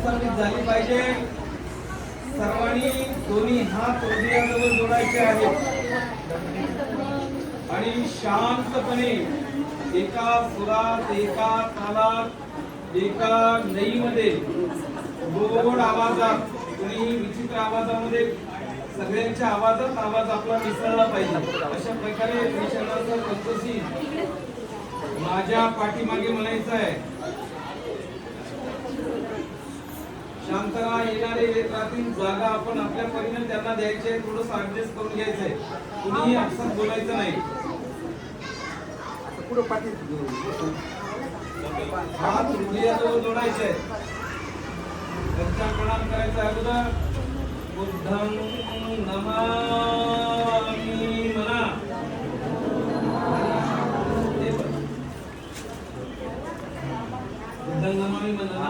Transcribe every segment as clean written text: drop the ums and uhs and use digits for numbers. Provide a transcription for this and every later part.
प्रस्थापित झाली पाहिजे। सर्वांनी दोन्ही हात हृदयाजवळ जोडायचे आहेत आणि शांतपणे एका सुरात, एका तालात, एका लयीमध्ये गोड आवाजात, कोणी विचित्र आवाजामध्ये, सगळ्यांच्या आवाजात आवाज आपला मिसळला पाहिजे। अशा प्रकारे विचाराचा पद्धती माझ्या पाठीमागे म्हणायचं आहे, शांतरा येणारे राहतील जागा आपण आपल्या परीने त्यांना द्यायची आहे, थोडंसं ऍडजस्ट करून घ्यायचंय, कुणीही अक्षर बोलायचं नाही। हात हृदयाजवळ जोडायचे आहेत, प्रणाम करायचा अगोदर बुद्धं नमामि म्हणा। बुद्धं नमामि म्हणा,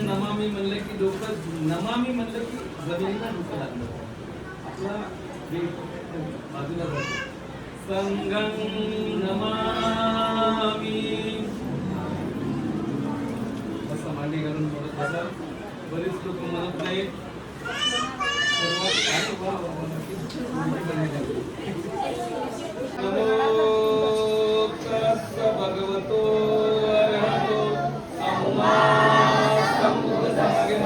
नमामि म्हणलं की डोकं, नमामि म्हणलं की जमिनीला डोकं लागलं, आपला बाजूला जातो। संगं नमामि असं मांडी घालून बोलत बसा। बरेच लोक म्हणत नाहीत, भगवतो अरहतो सम्मा संबुद्धस्स।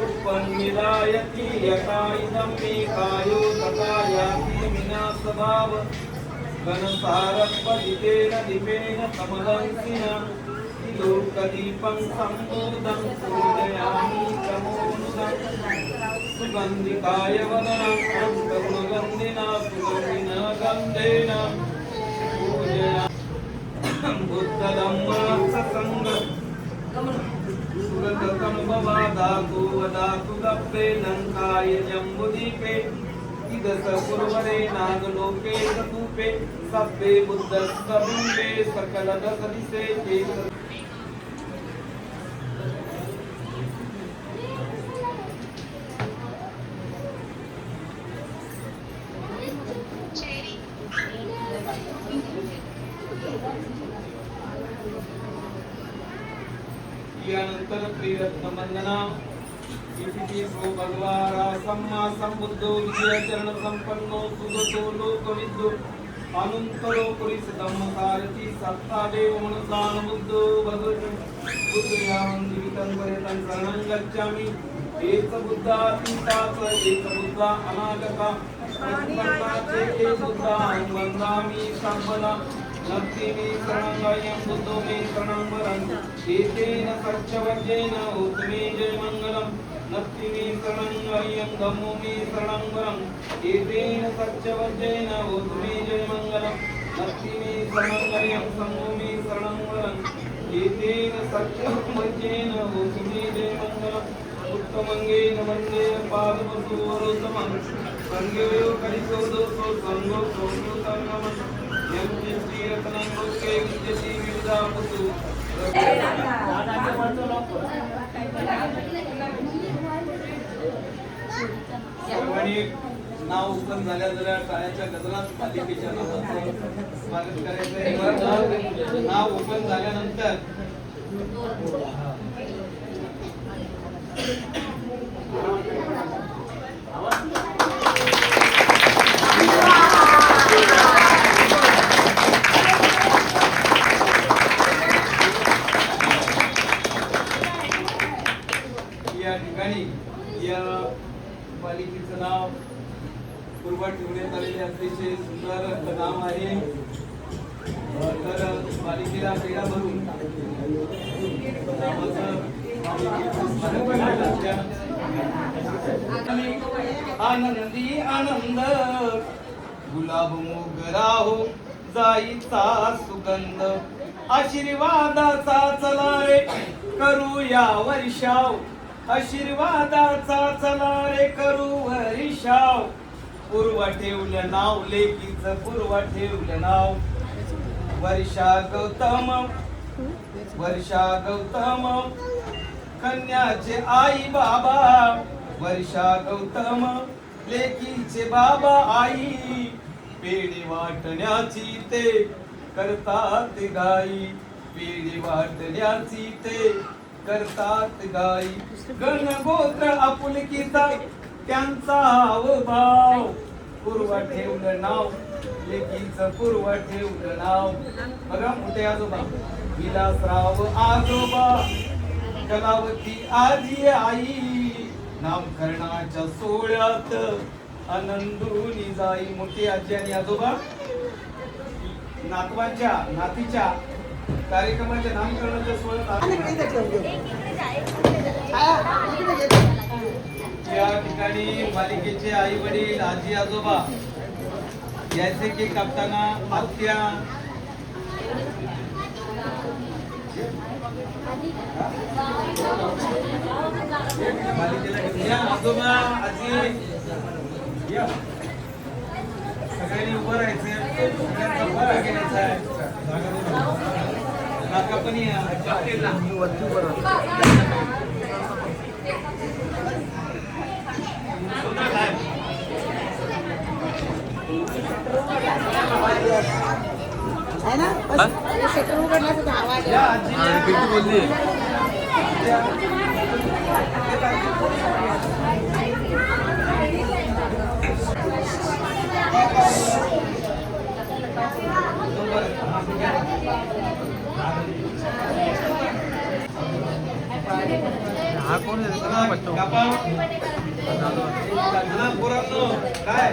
उपनिदायति यथा इदं मे कायो तथा याति विनाशभाव घनसारपदितेन दीपेन कमलंसिना लोकदीपं सम्मोदं पूजयामि तमोनुदं सुगन्धिकाय वदनं करुणगन्धिना सुगन्धिना गन्धेन पूजयामि बुद्धधम्मसङ्घं धातु वदातु दप्पे लंकाय जम्बुदीपे इदस पुरवरे नागलोके सतूपे सब्बे बुद्धस्स बिम्बे सकल दसदिसे चेत। यानंतर त्रिरत्न वंदना इति सो भगवारा सम्मा संबुद्धो विजयचरण संपन्नो सुगतो लोकविद्दो अनंतरो पुरिस धम्मसारथी सत्तादेव मनसान बुद्धो भगवन् बुद्धयां जीवितं पर्यतं शरणं गच्छामि। एक बुद्धा तीताच एक बुद्धा अनागता प्रतिपन्नाचे एक बुद्धा वंदामि सर्वदा नत्तिमे शरणं बुद्धो मे शरणं वरं एतेन सच्चवज्जेन उत्मे जय मंगलम्। नत्तिमे शरणं धम्मो मे शरणं वरं एतेन सच्चवज्जेन उत्मे जय मंगलम्। नत्तिमे शरणं संगो मे शरणं वरं एतेन सच्चवज्जेन उत्मे जय मंगलम्। उत्तमंगेन वन्दे पादपशुवरोत्तमं संगयो कलिसोदोसो संगो सोमोतंगमं नाव ओपन झाल्या जरा टाळ्याच्या गजरात पालिकेच्या नावाचं स्वागत करायचं। नाव ओपन झाल्यानंतर या ठिकाणी या पालिकेचं नाव पूर्व ठेवण्यात आलेले अतिशय सुंदर नाव आहे। तर पालिकेला पेढा भरून नावाचं आनंदी आनंद गुलाब मोगरा हो जाईचा सुगंध आशीर्वादाचा चला रे करूया वर्षाव आशीर्वादाचा चला रे करू वर्षाव पूर्व ठेवलं नाव लेकीचं पूर्व ठेवलं नाव वर्षा गौतम कन्याचे आई बाबा वर्षा गौतम लेकीचे बाबा आई पेढी वाटण्याची ते करतात गाई पेढी वाटण्याची ते करतात गाई गणगोत्र आपुलकीचा त्यांचा भाव पूर्व ठेवलं नाव लेकीचं पूर्व ठेवलं नाव बघा मोठे आजोबा विलासराव आजोबा कलावती आजी आई नामकरणाच्या सोहळ्यात आनंदूनी जाई मोठी आजी आणि आजोबा नातीच्या कार्यक्रमाच्या नामकरणाच्या सोहळ्यात या ठिकाणी मालिकेचे आई वडील आजी आजोबा याचे केक कापताना आत्या मालिकेला आजोबा आजी या सगळ्यांनी उभं राहायचंय सगळ्यांचा उभा घ्यायचा आहे काका पण या है ना शटर उघडण्याचा आवाज बोलली हा कोण काय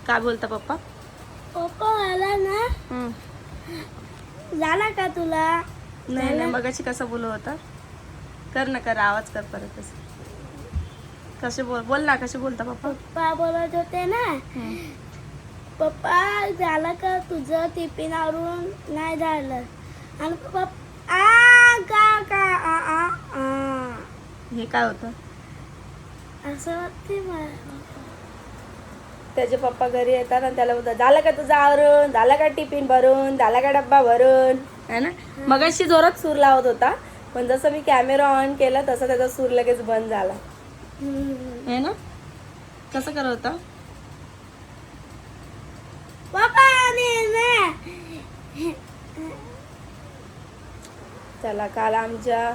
काय बोलता पप्पा पप्पा आला ना झाला का तुला नाही नाही मगाशी कसं बोलत होता कर ना कर आवाज कर परत कसं कसे बोल ना कसे बोलता पप्पा पप्पा बोलत होते ना पप्पा झालं का तुझं टिफिन आवरून नाही झालं आणि पप्पा हे काय होतं असं वाटते मला त्याचे पप्पा घरी येतात आणि त्याला बोलतात झालं का तुझं आवरून झालं का टिफिन भरून झाला का डब्बा भरून है ना मगाशी जोरात सूर लावत होता पण जसं मी कॅमेरा ऑन केला तसं त्याचा सूर लगेच बंद झाला है ना कसं करत होता पप्पा चला काल आमच्या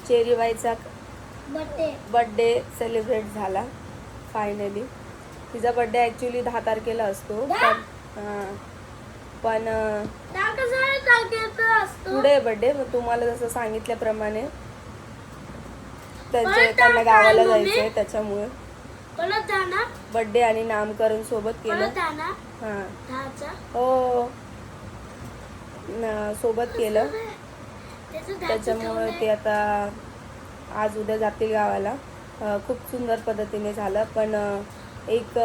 चेरीबाईचा बर्थडे सेलिब्रेट झाला फायनली तिचा बर्थडे ऍक्च्युली 10 तारखेला असतो पण पुढे बर्थडे तुम्हाला जसं सांगितल्याप्रमाणे त्यांना गावाला जायचंय त्याच्यामुळे बर्थडे आणि नामकरण सोबत केलं हो सोबत केलं त्याच्यामुळे ते आता आज उद्या जातील गावाला खूप सुंदर पद्धतीने झालं पण एक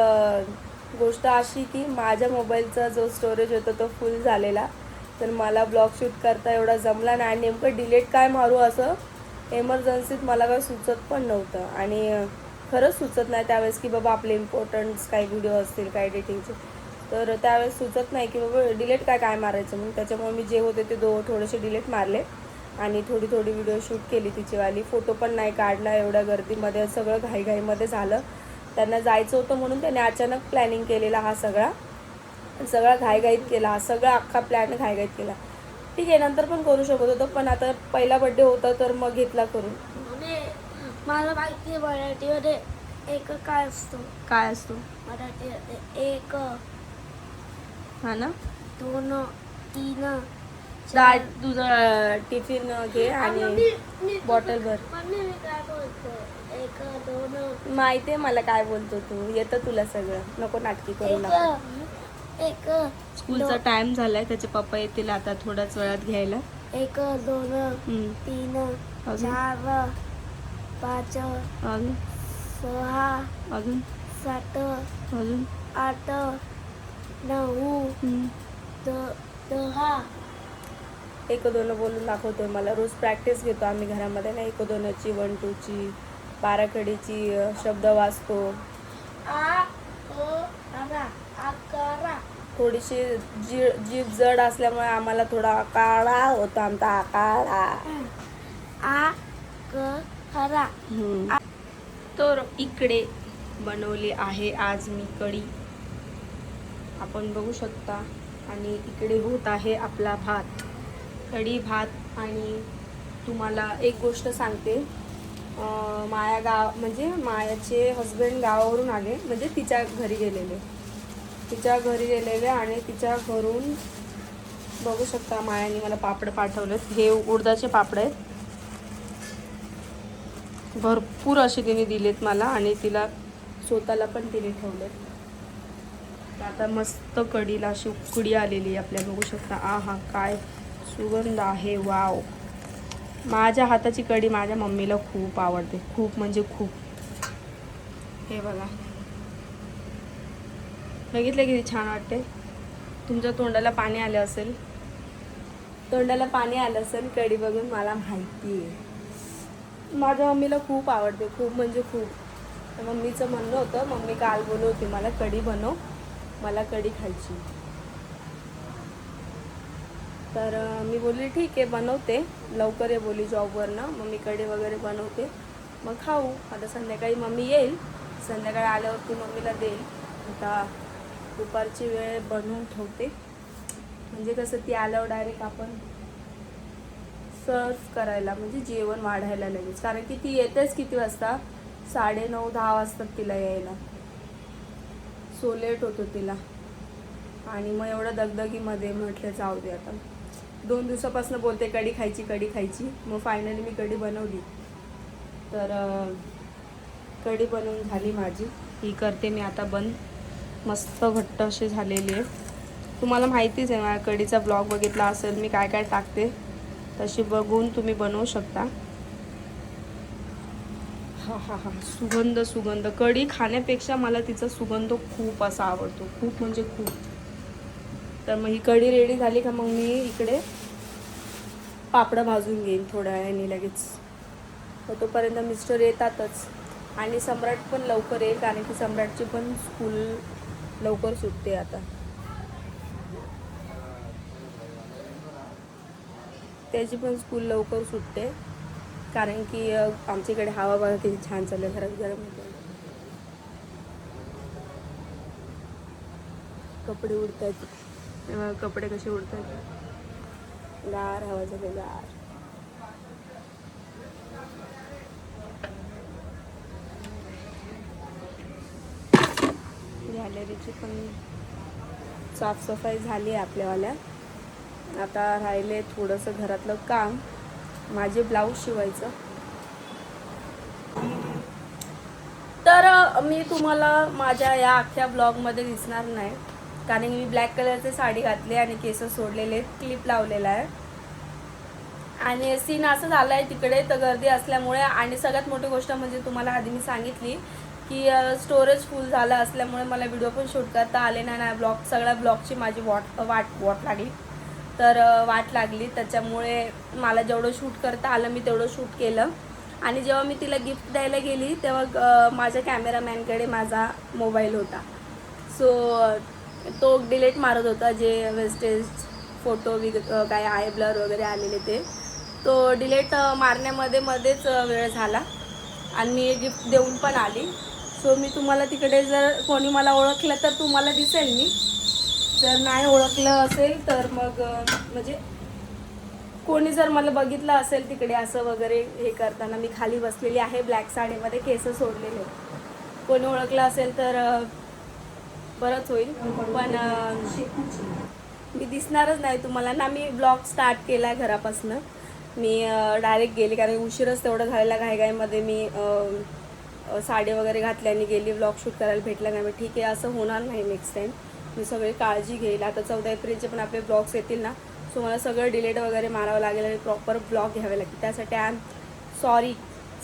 गोष्ट अशी की माझ्या मोबाईलचा जो स्टोरेज होता तो फुल झालेला तर मला ब्लॉग शूट करता एवढा जमला नाही आणि नेमकं डिलीट काय मारू असं एमर्जन्सीत मला काय सुचत पण नव्हतं आणि खरंच सुचत नाही त्यावेळेस की बाबा आपले इम्पॉर्टंट्स काही व्हिडिओ असतील काय एडिटिंगचे तर त्यावेळेस सुचत नाही की बाबा डिलीट काय मारायचं म्हणून त्याच्यामुळे मी जे होते ते थोडेसे डिलीट मारले आणि थोडी व्हिडिओ शूट केली तिचीवाली फोटो पण नाही काढला एवढ्या गर्दीमध्ये सगळं घाईघाईमध्ये झालं त्यांना जायचं होतं म्हणून त्याने अचानक प्लॅनिंग केलेला हा सगळा घाईघाईत केला हा सगळा अख्खा प्लॅन घाईघाईत केला ठीक आहे नंतर पण करू शकत होतो पण आता पहिला बर्थडे होता तर मग घेतला करून मला माहिती मराठीमध्ये एक काय असतो मराठीमध्ये एक हा ना 2 3 तुझं टिफिन घे आणि बॉटल भर मम्मी मी काय बोलतो एक दोन माहिती आहे मला काय बोलतो तू, येतं तुला सगळं, नको नाटकी करू एक नका. एक स्कूलचा टाइम झालाय, त्याचे पप्पा येतील आता थोड्याच वेळात घ्यायला. एक दोन हम्म. तीन अजून? 4 5 अजून 6 अजून 7 अजून 8 9 हम्म. 10 एक दोन बोलून दाखवतोय मला. रोज प्रॅक्टिस घेतो आम्ही घरामध्ये ना, एक दोनची 1 2 ची, बाराखडीची शब्द वाचतो. 11 थोडीशी जीभ जड असल्यामुळे आम्हाला थोडा काळा होतो आमचा काळा. 11 तर इकडे बनवली आहे आज मी कढी, आपण बघू शकता. आणि इकडे होत आहे आपला भात, कढी भात. आणि तुम्हाला एक गोष्ट सांगते, माया गाव म्हणजे मायाचे हस्बंड गावावरून आले, म्हणजे तिच्या घरी गेलेले आणि तिच्या घरून बघू शकता मायाने मला पापड पाठवलेत. हे उडदाचे पापड आहेत, भरपूर असे तिने दिलेत मला आणि तिला स्वतःला पण तिने ठेवलेत. आता मस्त कढीला अशी उकडी आलेली आपल्या बघू शकता. आहा काय सुगंध आहे, वाव. माझ्या हाताची कढी माझ्या मम्मीला खूप आवडते, खूप म्हणजे खूप. हे बघा, बघितलं किती छान वाटते. तुमच्या तोंडाला पाणी आलं असेल कढी बघून, मला माहिती आहे. माझ्या मम्मीला खूप आवडते, खूप म्हणजे खूप. तर मम्मीचं म्हणणं होतं, मम्मी काल बोलवते मला कढी बनव, मला कढी खायची. तर मी बोलली ठीक आहे बनवते, लवकर ये बोली जॉबवरनं, मग मी कढी वगैरे बनवते, मग खाऊ. आता संध्याकाळी मम्मी येईल, संध्याकाळी आल्यावरती मम्मीला देईल. आता दुपारची वेळ बनवून ठेवते, म्हणजे कसं ती आल्यावर डायरेक्ट आपण सर्व करायला, म्हणजे जेवण वाढायला लगेच. कारण की ती येतेच किती वाजता, 9:30 10 वाजतात तिला यायला, सो लेट होतो तिला. आणि मग एवढं दगदगीमध्ये म्हटलं जाऊ दे, आता 2 दिवसापासून बोलते कढी खायची. मग फायनली मी कढी बनवली. तर कढी बनवून झाली माझी, ही करते मी आता बंद. मस्त घट्ट अशी झालेली आहे. तुम्हाला माहितीच आहे, माझ्या कढीचा ब्लॉग बघितला असेल मी काय काय टाकते, तशी बघून तुम्ही बनवू शकता. हा सुगंध. कढी खाण्यापेक्षा मला तिचा सुगंध खूप असा आवडतो, खूप म्हणजे खूप. तर मग ही कढी रेडी झाली का मग मी इकडे पापडं भाजून घेईन थोड्या वेळाने लगेच. तर तोपर्यंत मिस्टर येतातच. आणि सम्राट पण लवकर येईल, कारण की सम्राटची पण स्कूल लवकर सुटते आता. त्याची पण स्कूल लवकर सुटते, कारण की आमच्याकडे हवा बघा किती छान चालू आहे, घरात गरम होतं. कपडे उडत आहेत, कपडे कसे उडत आहेत, गार हवा झाली गार. गॅलरीची पण साफसफाई झाली आहे आपल्यावाल्या. आता राहिले थोडंसं घरातलं काम, माझे ब्लाऊज शिवायचं. तर मी तुम्हाला माझ्या या अख्ख्या ब्लॉगमध्ये दिसणार नाही, कारण मी ब्लॅक कलरची साडी घातली आणि केस सोडलेले, क्लिप लावलेला आहे. आणि सीन असं झालं आहे तिकडे, तर गर्दी असल्यामुळे. आणि सगळ्यात मोठी गोष्ट म्हणजे तुम्हाला आधी मी सांगितली की स्टोरेज फुल झालं असल्यामुळे मला व्हिडिओ पण शूट करता आले नाही. सगळ्या ब्लॉगची माझी वाट लागली. तर वाट लागली, त्याच्यामुळे मला जेवढं शूट करता आलं मी तेवढं शूट केलं. आणि जेव्हा मी तिला गिफ्ट द्यायला गेली तेव्हा माझ्या कॅमेरामॅनकडे माझा मोबाईल होता, सो तो डिलीट मारत होता. जे वेस्टेज फोटो काय आहे ब्लर वगैरे आलेले तो डिलीट मारण्यामध्येच वेळ झाला आणि मी गिफ्ट देऊन पण आली. सो मी तुम्हाला तिकडे जर कोणी मला ओळखलं तर तुम्हाला दिसेल मी, जर नाही ओळखलं असेल तर मग म्हणजे कोणी जर मला बघितलं असेल तिकडे असं वगैरे हे करताना, मी खाली बसलेली आहे ब्लॅक साडीमध्ये, केस सोडलेले, कोणी ओळखलं असेल तर बरंच होईल. पण मी दिसणारच नाही तुम्हाला ना. मी ब्लॉग स्टार्ट केला घरापासून, मी डायरेक्ट गेले कारण उशीरच तेवढं झालेला. घाईघाईमध्ये मी साडी वगैरे घातली आणि गेली, व्लॉग शूट करायला भेटला नाही. मग ठीक आहे, असं होणार नाही नेक्स्ट टाईम. मी सगळी काळजी घेईल. आता 14 एप्रिलचे पण आपले ब्लॉग्स येतील ना, सो मला सगळं डिलीट वगैरे मारावं लागेल आणि प्रॉपर ब्लॉग घ्यावे लागतील. त्यासाठी आय एम सॉरी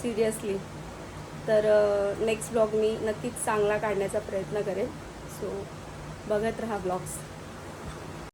सिरियसली. तर नेक्स्ट ब्लॉग मी नक्कीच चांगला काढण्याचा प्रयत्न करेन. सो बघत राहा ब्लॉग्स.